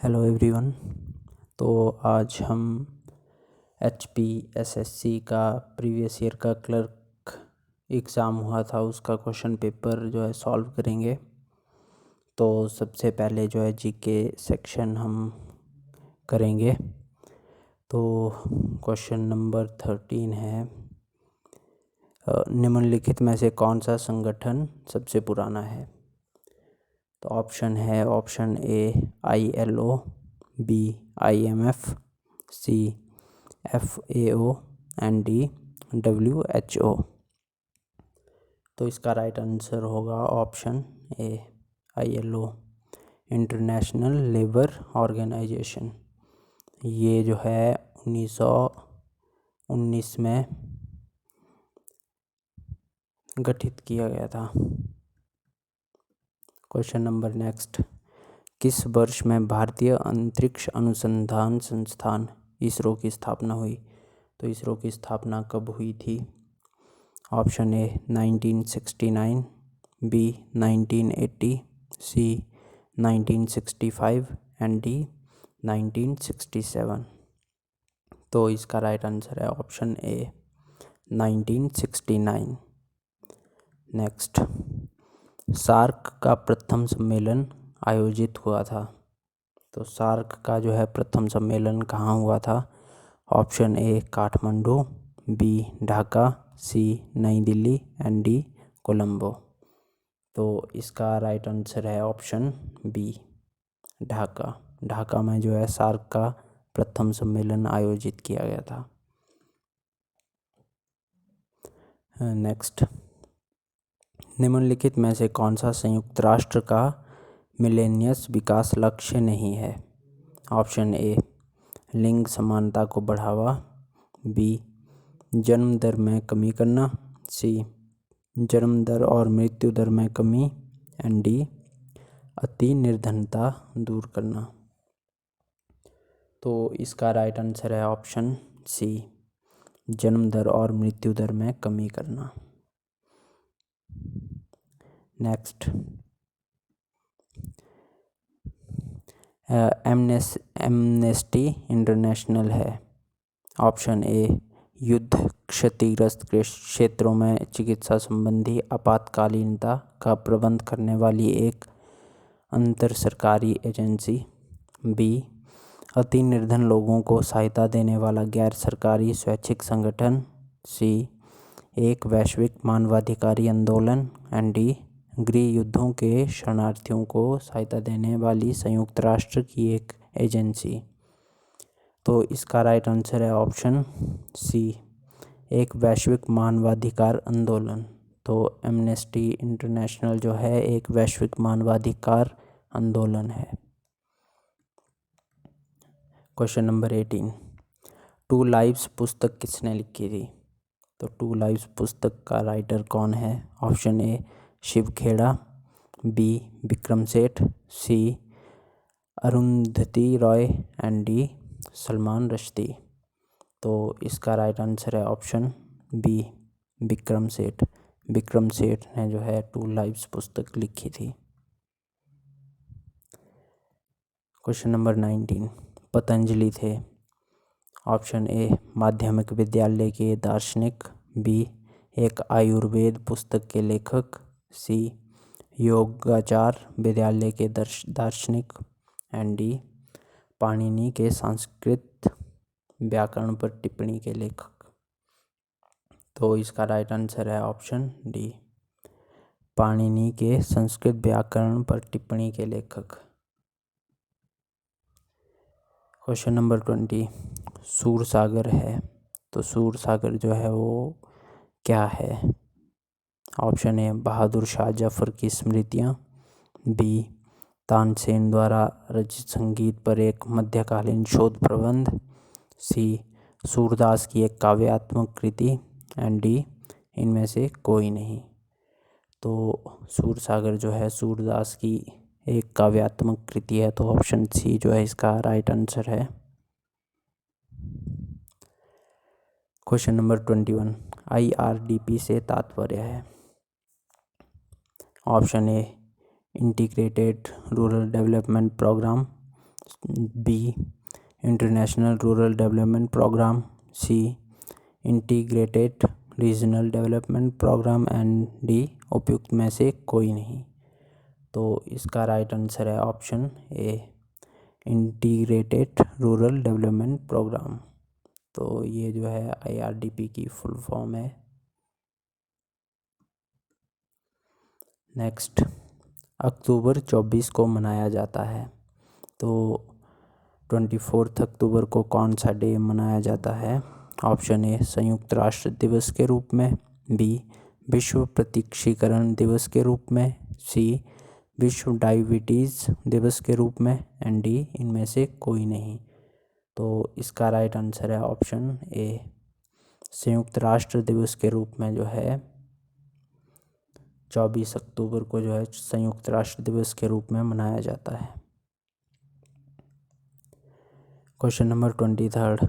Hello everyone. तो आज हम HPSSC का प्रीवियस ईयर का क्लर्क एग्ज़ाम हुआ था उसका क्वेश्चन पेपर जो है सॉल्व करेंगे। तो सबसे पहले जो है जीके सेक्शन हम करेंगे। तो क्वेश्चन नंबर 13 है, निम्नलिखित में से कौन सा संगठन सबसे पुराना है। तो option A ILO, B IMF, C FAO and D WHO। तो इसका राइट आंसर होगा option A ILO, International Labour Organization. ये जो है 1919 में गठित किया गया था। क्वेश्चन नंबर नेक्स्ट, किस वर्ष में भारतीय अंतरिक्ष अनुसंधान संस्थान इसरो की स्थापना हुई। तो इसरो की स्थापना कब हुई थी। Option A 1969, B 1980, C 1965 and D 1967। तो इसका राइट आंसर है ऑप्शन ए 1969। नेक्स्ट, सार्क का प्रथम सम्मेलन आयोजित हुआ था। तो सार्क का जो है प्रथम सम्मेलन कहाँ हुआ था। ऑप्शन ए काठमांडू, B ढाका, C नई दिल्ली एंड D कोलंबो। तो इसका राइट आंसर है ऑप्शन बी ढाका। ढाका में जो है सार्क का प्रथम सम्मेलन आयोजित किया गया था। नेक्स्ट, निम्नलिखित में से कौन सा संयुक्त राष्ट्र का मिलेनियस विकास लक्ष्य नहीं है। ऑप्शन ए लिंग समानता को बढ़ावा, B जन्म दर में कमी करना, C जन्म दर और मृत्यु दर में कमी एंड D अति निर्धनता दूर करना। तो इसका राइट आंसर है ऑप्शन C जन्म दर और मृत्यु दर में कमी करना। नेक्स्ट, एमनेस्टी इंटरनेशनल है। ऑप्शन ए युद्ध क्षतिग्रस्त क्षेत्रों में चिकित्सा संबंधी आपातकालीनता का प्रबंध करने वाली एक अंतर सरकारी एजेंसी, B अति निर्धन लोगों को सहायता देने वाला गैर सरकारी स्वैच्छिक संगठन, C एक वैश्विक मानवाधिकारी आंदोलन एंड D गृह युद्धों के शरणार्थियों को सहायता देने वाली संयुक्त राष्ट्र की एक एजेंसी। तो इसका राइट आंसर है ऑप्शन C एक वैश्विक मानवाधिकार आंदोलन। तो एमनेस्टी इंटरनेशनल जो है एक वैश्विक मानवाधिकार आंदोलन है। क्वेश्चन नंबर 18, टू लाइव्स पुस्तक किसने लिखी थी। तो टू लाइव्स पुस्तक का राइटर कौन है। Option A Shiv Khera, B Vikram Seth, C Arundhati Roy and D Salman Rushdie. तो इसका राइट आंसर है ऑप्शन B विक्रम सेठ। विक्रम सेठ ने जो है टू लाइव्स पुस्तक लिखी थी। क्वेश्चन नंबर 19, पतंजलि थे। ऑप्शन ए माध्यमिक विद्यालय के दार्शनिक, B एक आयुर्वेद पुस्तक के लेखक, C योगाचार विद्यालय के दार्शनिक एंड D पाणिनि के संस्कृत व्याकरण पर टिप्पणी के लेखक। तो इसका राइट आंसर है ऑप्शन D पाणिनि के संस्कृत व्याकरण पर टिप्पणी के लेखक। क्वेश्चन नंबर 20, सूरसागर है। तो सूरसागर जो है वो क्या है। ऑप्शन ए बहादुर शाह जफर की स्मृतियाँ, B तानसेन द्वारा रचित संगीत पर एक मध्यकालीन शोध प्रबंध, C सूरदास की एक काव्यात्मक कृति एंड D इनमें से कोई नहीं। तो सूरसागर जो है सूरदास की एक काव्यात्मक कृति है। तो ऑप्शन C जो है इसका राइट आंसर है। क्वेश्चन नंबर 21, IRDP से तात्पर्य है। Option A integrated rural development programme, B international rural development programme, C integrated regional development programme and D उपयुक्त में से कोई नहीं। तो इसका राइट आंसर है option A integrated rural development programme. तो ये जो है IRDP की फुल फॉर्म है। नेक्स्ट, अक्टूबर 24 को मनाया जाता है। तो 24 अक्टूबर को कौन सा डे मनाया जाता है? ऑप्शन ए संयुक्त राष्ट्र दिवस के रूप में, बी विश्व प्रत्यक्षीकरण दिवस के रूप में, सी विश्व डायबिटीज़ दिवस के रूप में, एंड डी इनमें से कोई नहीं। तो इसका राइट आंसर है ऑप्शन ए संयुक्त राष्ट्र दिवस के रूप में जो है 24 अक्टूबर को जो है संयुक्त राष्ट्र दिवस के रूप में मनाया जाता है। क्वेश्चन नंबर 23,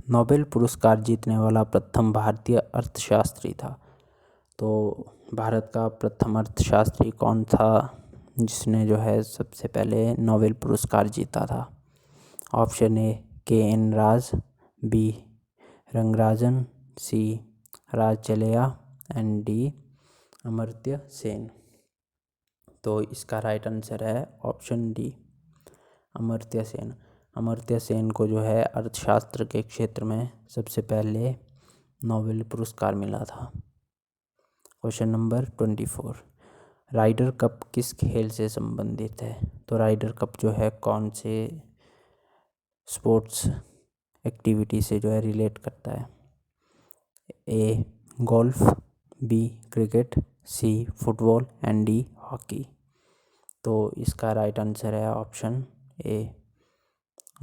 नोबेल पुरस्कार जीतने वाला प्रथम भारतीय अर्थशास्त्री था। तो भारत का प्रथम अर्थशास्त्री कौन था जिसने जो है सबसे पहले नोबेल पुरस्कार जीता था? Option A KN Raj, B Rangarajan, C Rajachelliah and D Amartya Sen. तो इसका राइट आंसर है ऑप्शन डी अमर्त्य सेन। अमर्त्य सेन को जो है अर्थशास्त्र के क्षेत्र में सबसे पहले नोबेल पुरस्कार मिला था। क्वेश्चन नंबर 24, राइडर कप किस खेल से संबंधित है? तो राइडर कप जो है कौन से स्पोर्ट्स एक्टिविटी से जो है रिलेट करता है? A golf, B cricket, C football and D hockey. तो इसका राइट आंसर है option A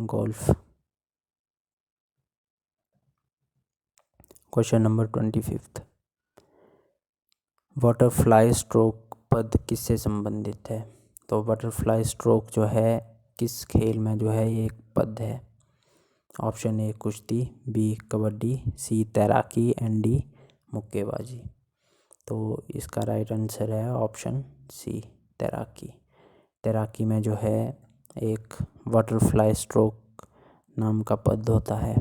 golf. Question number 25, butterfly stroke पद किससे संबंधित है? तो बटरफ्लाई स्ट्रोक जो है किस खेल में जो है ये एक पद है? ऑप्शन ए कुश्ती, बी कबड्डी, सी तैराकी एंड डी मुक्केबाजी। तो इसका राइट आंसर है ऑप्शन सी तैराकी। तैराकी में जो है एक बटरफ्लाई स्ट्रोक नाम का पद होता है।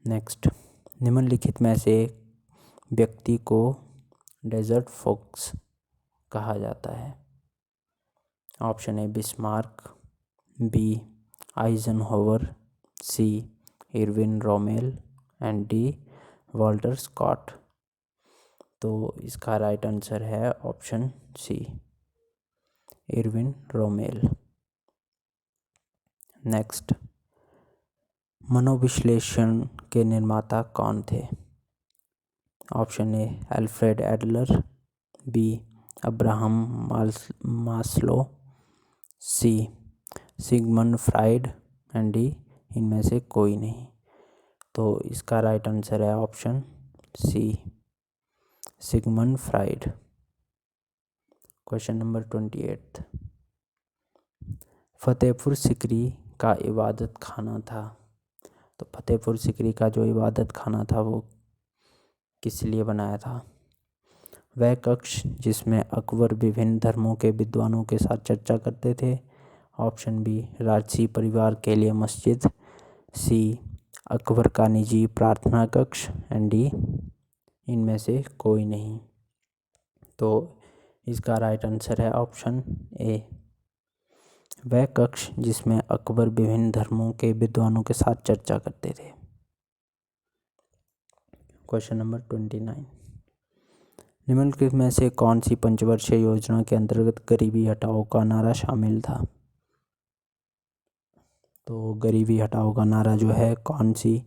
नेक्स्ट, निम्नलिखित में से व्यक्ति को डेजर्ट फॉक्स कहा जाता है? Option A Bismarck, B Eisenhower, C Erwin Rommel and D Walter Scott. तो इसका राइट आंसर है option C Erwin Rommel. Next, मनोविश्लेषण के निर्माता कौन थे? Option A Alfred Adler, B Abraham Maslow, C Sigmund Freud and D इनमें से कोई नहीं। तो इसका राइट आंसर है option C Sigmund Freud. Question number 28, Fatehpur Sikri का इबादत खाना था। तो फतेहपुर सिकरी का जो इबादत खाना था वो किस लिए बनाया था? वह कक्ष जिसमें अकबर विभिन्न धर्मों के विद्वानों के साथ चर्चा करते थे। ऑप्शन बी राजसी परिवार के लिए मस्जिद, सी अकबर का निजी प्रार्थना कक्ष एंड डी इनमें से कोई नहीं। तो इसका राइट आंसर है ऑप्शन ए वह कक्ष जिसमें अकबर विभिन्न धर्मों के विद्वानों के साथ चर्चा करते थे। क्वेश्चन नंबर 29, निम्नलिखित में से कौन सी पंचवर्षीय योजना के अंतर्गत गरीबी हटाओ का नारा शामिल था? तो गरीबी हटाओ का नारा जो है कौन सी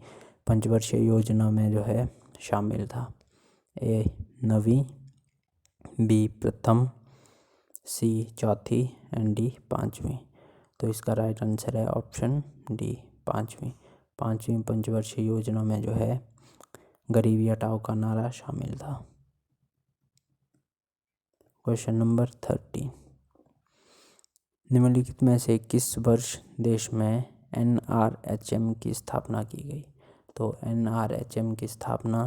पंचवर्षीय योजना में जो है शामिल था? ए नवीं, बी प्रथम, सी चौथी एंड डी पाँचवीं। तो इसका राइट आंसर है ऑप्शन डी पाँचवीं पंचवर्षीय योजना में जो है गरीबी हटाओ का नारा शामिल था। क्वेश्चन नंबर 30, निम्नलिखित में से किस वर्ष देश में NRHM की स्थापना की गई? तो NRHM की स्थापना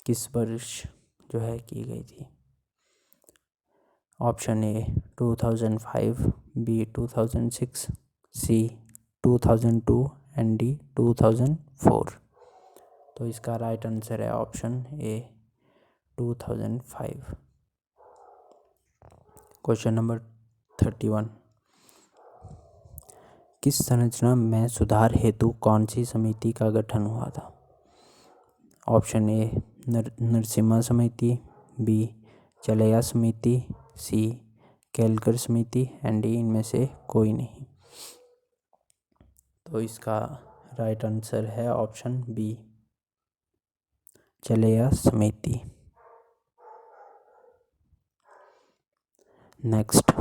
किस वर्ष जो है की गई थी? Option A 2005, B 2006, C 2002 and D 2004। तो इसका राइट आंसर है ऑप्शन ए 2005। क्वेश्चन नंबर 31, किस संरचना में सुधार हेतु कौन सी समिति का गठन हुआ था? ऑप्शन ए नरसिम्हा समिति, बी चलैया समिति, सी केलकर समिति एंड डी इनमें से कोई नहीं। तो इसका राइट आंसर है ऑप्शन बी चलैया समिति। नेक्स्ट,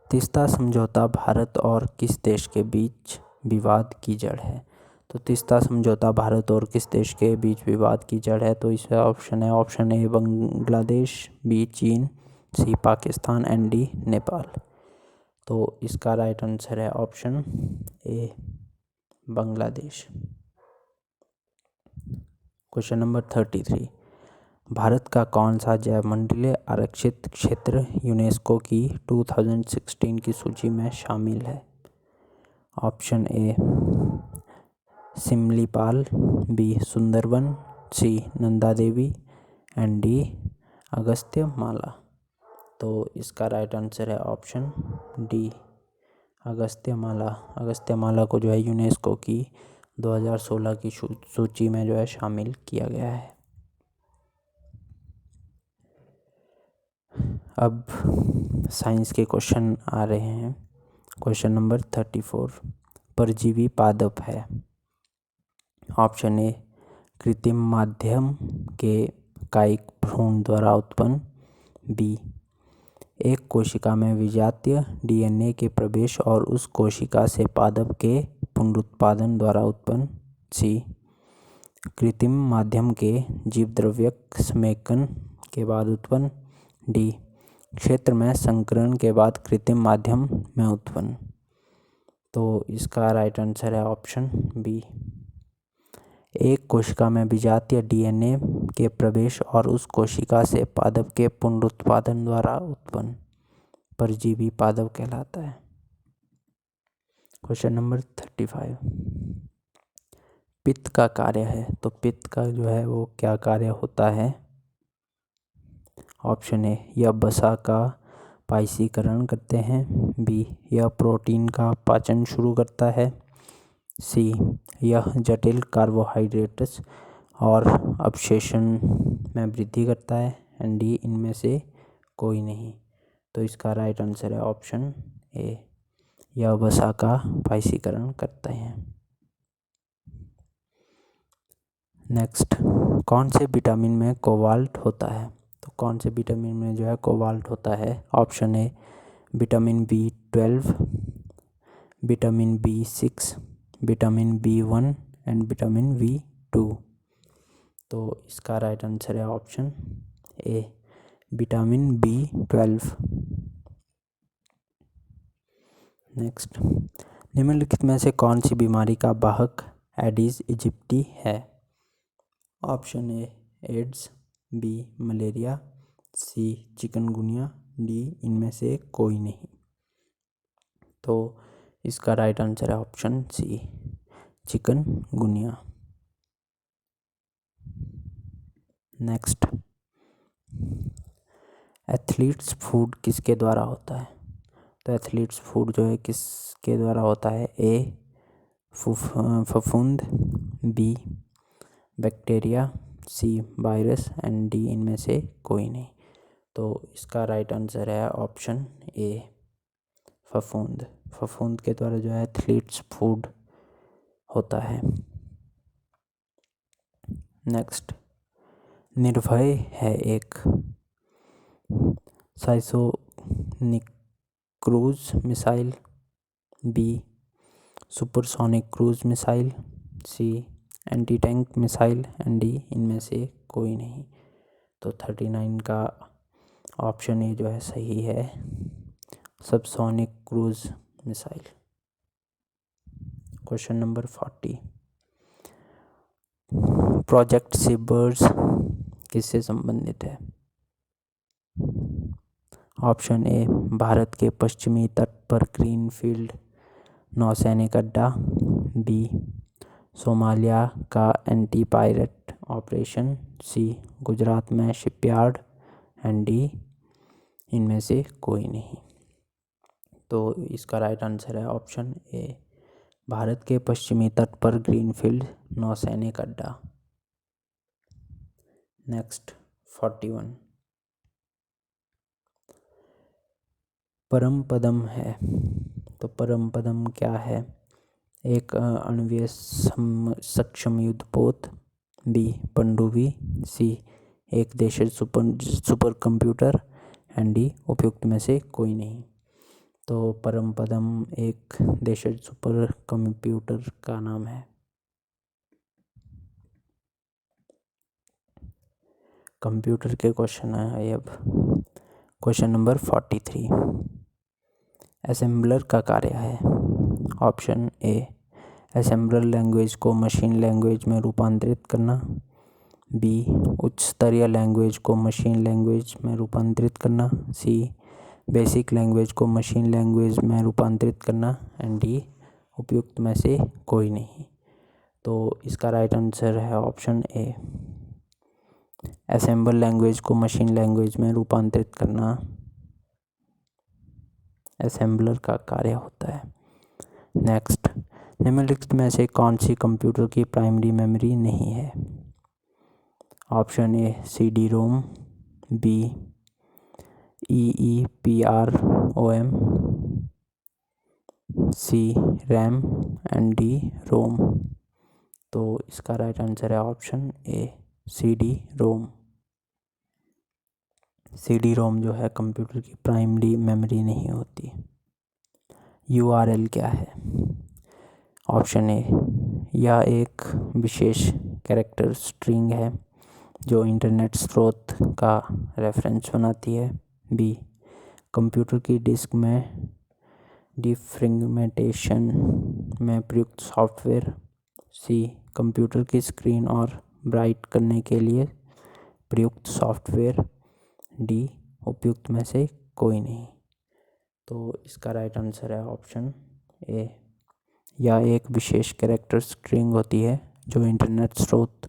तीस्ता समझौता भारत और किस देश के बीच विवाद की जड़ है? तो तीस्ता समझौता भारत और किस देश के बीच विवाद की जड़ है? तो इसका ऑप्शन है ऑप्शन ए बांग्लादेश, बी चीन, सी पाकिस्तान एंड डी नेपाल। तो इसका राइट आंसर है ऑप्शन ए बांग्लादेश। क्वेश्चन नंबर 33, भारत का कौन सा जैवमंडलीय आरक्षित क्षेत्र यूनेस्को की 2016 की सूची में शामिल है? Option A Similipal, B Sundarban, C Nanda Devi and D Agastya Mala. तो इसका राइट आंसर है ऑप्शन डी अगस्त्य माला। अगस्त्य माला को जो है यूनेस्को की 2016 की सूची में जो है शामिल किया गया है। अब साइंस के क्वेश्चन आ रहे हैं। क्वेश्चन नंबर 34, परजीवी पादप है? ऑप्शन ए कृत्रिम माध्यम के कायिक भ्रूण द्वारा उत्पन्न, बी एक कोशिका में विजातीय डीएनए के प्रवेश और उस कोशिका से पादप के पुनरुत्पादन द्वारा उत्पन्न, सी कृत्रिम माध्यम के जीवद्रव्यक समेकन के बाद उत्पन्न, डी क्षेत्र में संकरण के बाद कृत्रिम माध्यम में उत्पन्न। तो इसका राइट आंसर है ऑप्शन बी एक कोशिका में विजातीय डीएनए के प्रवेश और उस कोशिका से पादप के पुनरुत्पादन द्वारा उत्पन्न परजीवी पादप कहलाता है। क्वेश्चन नंबर 35, पित्त का कार्य है? तो पित्त का जो है वो क्या कार्य होता है? ऑप्शन ए यह वसा का पाइसीकरण करते हैं, बी यह प्रोटीन का पाचन शुरू करता है, सी यह जटिल कार्बोहाइड्रेट्स और अवशेषण में वृद्धि करता है एंड डी इनमें से कोई नहीं। तो इसका राइट आंसर है ऑप्शन ए यह वसा का पाइसीकरण करते हैं। नेक्स्ट, कौन से विटामिन में कोबाल्ट होता है? तो कौन से विटामिन में जो है कोबाल्ट होता है? Option A vitamin B12, vitamin B6, vitamin B1 and vitamin B2। तो इसका राइट आंसर है option A vitamin B12। Next, निम्नलिखित में से कौन सी बीमारी का वाहक एडिस इजिप्टी है? Option A AIDS, B malaria, C chikungunya, D इनमें से कोई नहीं। तो इसका राइट आंसर है option C chikungunya. Next, athlete's foot किसके द्वारा होता है? तो एथलीट्स फूड जो है किसके द्वारा होता है? ए फफूंद, B bacteria, C virus and D इनमें से कोई नहीं। तो इसका राइट आंसर है ऑप्शन ए फफूंद। फफूंद के द्वारा जो है एथलीट्स फूड होता है। नेक्स्ट, निर्भय है एक subsonic cruise missile, B supersonic cruise missile, C anti tank missile and D इनमें से कोई नहीं। तो 39 का ऑप्शन ए जो है सही है subsonic cruise missile. Question number 40, project Seabirds किससे संबंधित है? ऑप्शन ए भारत के पश्चिमी तट पर ग्रीनफील्ड नौसैनिक अड्डा, बी सोमालिया का एंटी पायरेट ऑपरेशन, सी गुजरात में शिपयार्ड, एंड डी इनमें से कोई नहीं। तो इसका राइट आंसर है ऑप्शन ए भारत के पश्चिमी तट पर ग्रीनफील्ड नौसैनिक अड्डा। नेक्स्ट 41 परम पदम है। तो परम पदम क्या है? एक आणविक सक्षम युद्धपोत, बी पनडुब्बी, सी एक देशी सुपर कंप्यूटर, एंड डी उपयुक्त में से कोई नहीं। तो परम पदम एक देशी सुपर कंप्यूटर का नाम है। कंप्यूटर के क्वेश्चन है अब। क्वेश्चन नंबर 43 असेंबलर का कार्य है। ऑप्शन ए असेंबलर लैंग्वेज को मशीन लैंग्वेज में रूपांतरित करना, बी उच्च स्तरीय लैंग्वेज को मशीन लैंग्वेज में रूपांतरित करना, सी बेसिक लैंग्वेज को मशीन लैंग्वेज में रूपांतरित करना, एंड डी उपयुक्त में से कोई नहीं। तो इसका राइट आंसर है ऑप्शन ए असेंबल लैंग्वेज को मशीन लैंग्वेज में रूपांतरित करना असेंबलर का कार्य होता है। नेक्स्ट निम्नलिखित में से कौन सी कंप्यूटर की प्राइमरी मेमोरी नहीं है? Option A CD ROM, B EEPROM, C RAM, and D ROM. तो इसका राइट आंसर है option A CD ROM. CD ROM जो है कंप्यूटर की प्राइमरी मेमोरी नहीं होती। URL क्या है? ऑप्शन ए यह एक विशेष कैरेक्टर स्ट्रिंग है जो इंटरनेट स्रोत का रेफरेंस बनाती है, बी कंप्यूटर की डिस्क में डिफ्रेगमेंटेशन में प्रयुक्त सॉफ्टवेयर, सी कंप्यूटर की स्क्रीन और ब्राइट करने के लिए प्रयुक्त सॉफ्टवेयर, डी उपयुक्त में से कोई नहीं। तो इसका राइट आंसर है ऑप्शन ए यह एक विशेष कैरेक्टर स्ट्रिंग होती है जो इंटरनेट स्रोत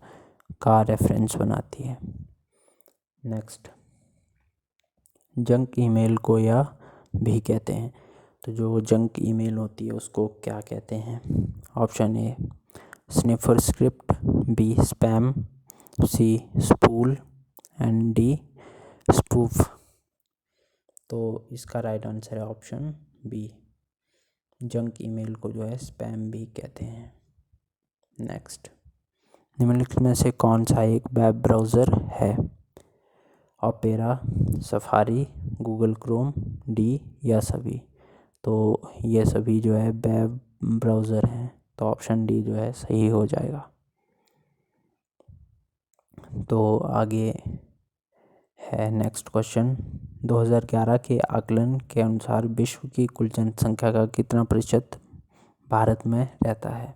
का रेफरेंस बनाती है। नेक्स्ट जंक ईमेल को यह भी कहते हैं। तो जो जंक ईमेल होती है उसको क्या कहते हैं? Option A sniffer script, B spam, C spool, and D spoof. तो इसका राइट आंसर है ऑप्शन बी जंक ईमेल को जो है स्पैम भी कहते हैं। नेक्स्ट निम्नलिखित में से कौन सा एक वेब ब्राउज़र है? Opera, safari, Google Chrome, D या सभी। तो ये सभी जो है वेब ब्राउज़र हैं, तो ऑप्शन डी जो है सही हो जाएगा। तो आगे है नेक्स्ट क्वेश्चन 2011 के आकलन के अनुसार विश्व की कुल जनसंख्या का कितना प्रतिशत भारत में रहता है?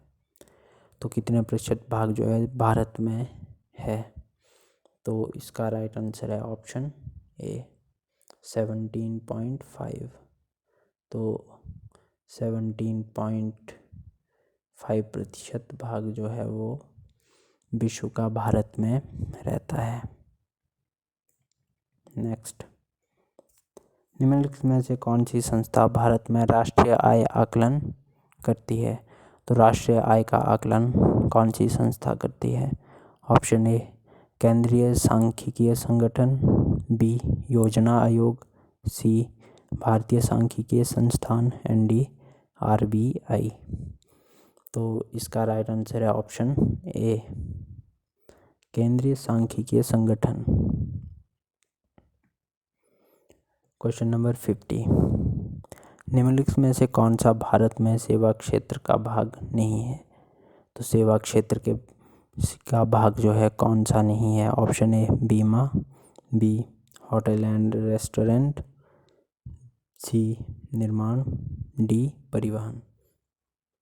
तो कितने प्रतिशत भाग जो है भारत में है? तो इसका राइट आंसर है ऑप्शन ए 17.5। तो 17.5% भाग जो है वो विश्व का भारत में रहता है। नेक्स्ट निम्नलिखित में से कौन सी संस्था भारत में राष्ट्रीय आय आकलन करती है? तो राष्ट्रीय आय का आकलन कौन सी संस्था करती है? ऑप्शन ए केंद्रीय सांख्यिकीय संगठन, बी योजना आयोग, सी भारतीय सांख्यिकीय संस्थान, एंड डी RBI। तो इसका राइट आंसर है ऑप्शन ए केंद्रीय सांख्यिकीय संगठन। क्वेश्चन नंबर 50 निम्नलिखित में से कौन सा भारत में सेवा क्षेत्र का भाग नहीं है? तो सेवा क्षेत्र के का भाग जो है कौन सा नहीं है? ऑप्शन ए बीमा, बी होटल एंड रेस्टोरेंट, सी निर्माण, डी परिवहन।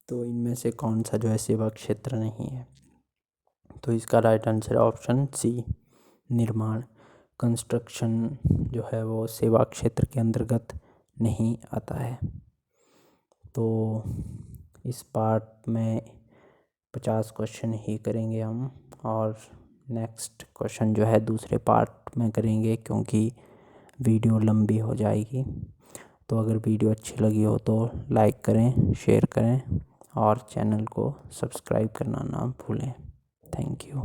तो इनमें से कौन सा जो है सेवा क्षेत्र नहीं है? तो इसका राइट आंसर है ऑप्शन सी निर्माण। कंस्ट्रक्शन जो है वो सेवा क्षेत्र के अंतर्गत नहीं आता है। तो इस पार्ट में 50 क्वेश्चन ही करेंगे हम, और नेक्स्ट क्वेश्चन जो है दूसरे पार्ट में करेंगे, क्योंकि वीडियो लंबी हो जाएगी। तो अगर वीडियो अच्छी लगी हो तो लाइक करें, शेयर करें और चैनल को सब्सक्राइब करना ना भूलें। Thank you.